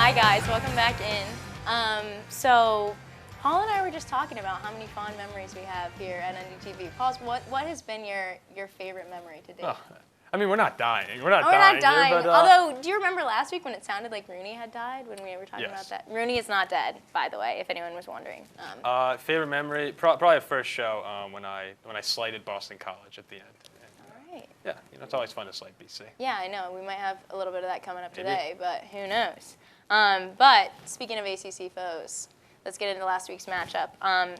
Hi guys, welcome back in. So Paul and I were just talking about how many fond memories we have here at NDTV. Paul, what has been your favorite memory to date? Oh, I mean, we're not dying. We're not dying. Here, but, Although, do you remember last week when it sounded like Rooney had died when we were talking Yes. about that? Rooney is not dead, by the way, if anyone was wondering. Favorite memory, probably the first show when I slighted Boston College at the end. All right. Yeah, it's always fun to slight BC. Yeah, I know. We might have a little bit of that coming up Maybe. today, but who knows? But speaking of ACC foes, let's get into last week's matchup.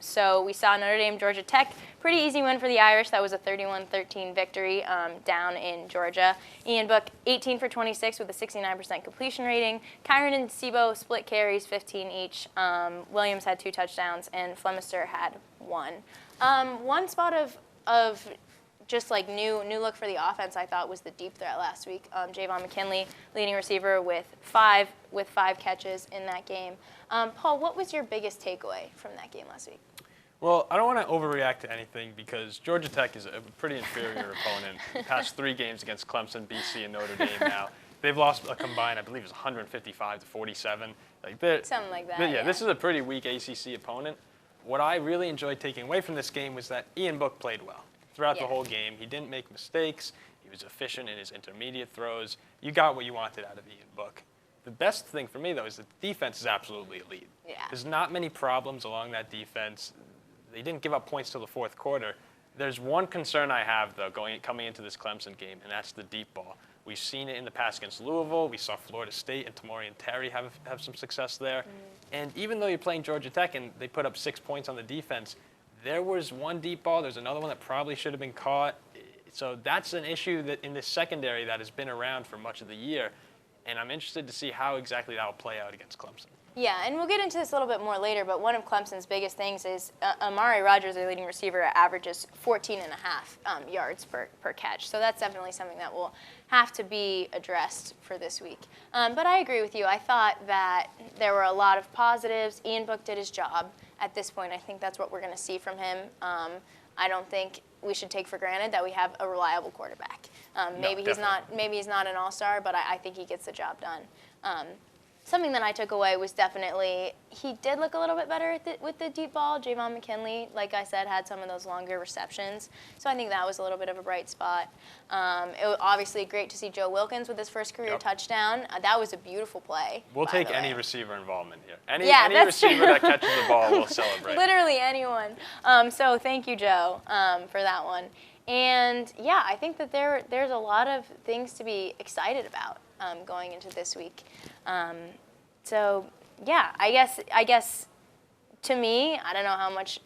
So we saw Notre Dame, Georgia Tech. Pretty easy win for the Irish. That was a 31-13 victory down in Georgia. Ian Book, 18 for 26 with a 69% completion rating. Kyron and Sebo split carries, 15 each. Williams had 2 touchdowns, and Flemister had 1. One spot of just like new look for the offense, I thought, was the deep threat last week. Javon McKinley, leading receiver with five catches in that game. Paul, what was your biggest takeaway from that game last week? Well, I don't want to overreact to anything because Georgia Tech is a pretty inferior opponent. The past 3 games against Clemson, BC, and Notre Dame now. They've lost a combined, I believe it was 155-47. Something like that, yeah, this is a pretty weak ACC opponent. What I really enjoyed taking away from this game was that Ian Book played well. Throughout the whole game, he didn't make mistakes. He was efficient in his intermediate throws. You got what you wanted out of Ian Book. The best thing for me, though, is that the defense is absolutely elite. Yeah. There's not many problems along that defense. They didn't give up points till the fourth quarter. There's one concern I have, though, coming into this Clemson game, and that's the deep ball. We've seen it in the past against Louisville. We saw Florida State and Tamorian Terry have some success there. And even though you're playing Georgia Tech and they put up 6 points on the defense, there was one deep ball. There's another one that probably should have been caught. So that's an issue that in this secondary that has been around for much of the year. And I'm interested to see how exactly that will play out against Clemson. Yeah, and we'll get into this a little bit more later, but one of Clemson's biggest things is Amari Rogers, their leading receiver, averages 14.5 yards per catch. So that's definitely something that will have to be addressed for this week. But I agree with you. I thought that there were a lot of positives. Ian Book did his job. At this point, I think that's what we're going to see from him. I don't think we should take for granted that we have a reliable quarterback. Maybe he's not an all-star, but I think he gets the job done. Something that I took away was definitely he did look a little bit better with the deep ball. Javon McKinley, like I said, had some of those longer receptions. So I think that was a little bit of a bright spot. It was obviously great to see Joe Wilkins with his first career touchdown. That was a beautiful play. We'll take any receiver involvement here. Any that's receiver true. that catches the ball, we'll celebrate. Literally anyone. So thank you, Joe, for that one. And yeah, I think that there's a lot of things to be excited about going into this week. So yeah, I guess to me, I don't know how much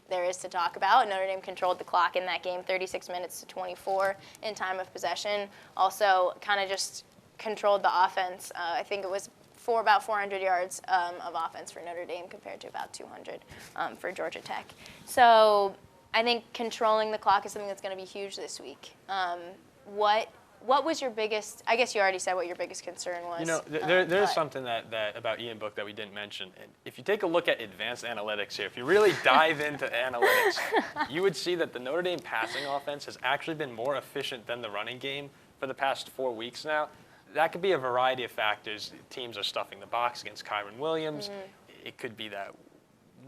there is to talk about. Notre Dame controlled the clock in that game, 36 minutes to 24 in time of possession. Also kind of just controlled the offense. I think it was about 400 yards of offense for Notre Dame compared to about 200 for Georgia Tech. So I think controlling the clock is something that's going to be huge this week. What was your biggest? I guess you already said what your biggest concern was. There's something that about Ian Book that we didn't mention. And if you take a look at advanced analytics here, if you really dive into analytics, you would see that the Notre Dame passing offense has actually been more efficient than the running game for the past 4 weeks now. That could be a variety of factors. Teams are stuffing the box against Kyron Williams. It could be that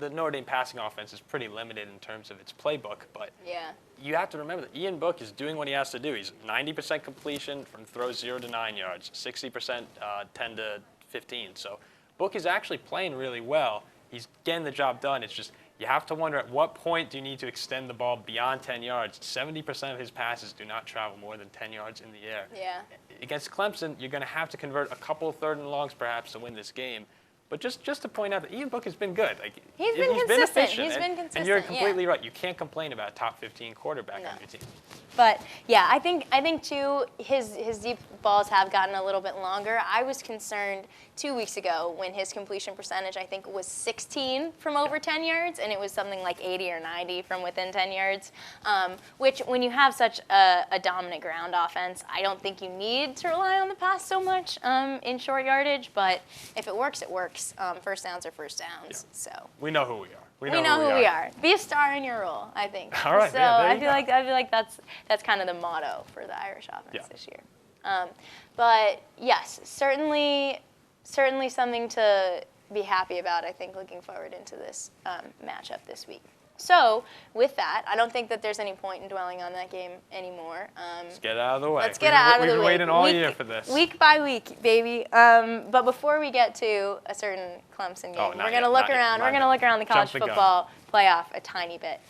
the Notre Dame passing offense is pretty limited in terms of its playbook, but you have to remember that Ian Book is doing what he has to do. He's 90% completion from throws 0 to 9 yards, 60% 10 to 15. So Book is actually playing really well. He's getting the job done. It's just you have to wonder at what point do you need to extend the ball beyond 10 yards. 70% of his passes do not travel more than 10 yards in the air. Yeah. Against Clemson, you're going to have to convert a couple of third and longs perhaps to win this game. But just to point out that Ian Book has been good. He's been consistent. He's been consistent. And you're completely right. You can't complain about a top 15 quarterback on your team. But yeah, I think too his deep balls have gotten a little bit longer. I was concerned 2 weeks ago when his completion percentage I think was 16 from over 10 yards, and it was something like 80 or 90 from within 10 yards. Which when you have such a dominant ground offense, I don't think you need to rely on the pass so much in short yardage. But if it works, it works. First downs are first downs. Yeah. So we know who we are. We know who we are. Be a star in your role, I think. All right. So I feel like that's kind of the motto for the Irish offense this year. But yes, certainly certainly something to be happy about, I think, looking forward into this matchup this week. So, with that, I don't think that there's any point in dwelling on that game anymore. Let's get out of the way. Let's get out of the way. We've been waiting all year for this. Week by week, baby. But before we get to a certain Clemson game, we're going to look around. We're going to look around the college football playoff a tiny bit.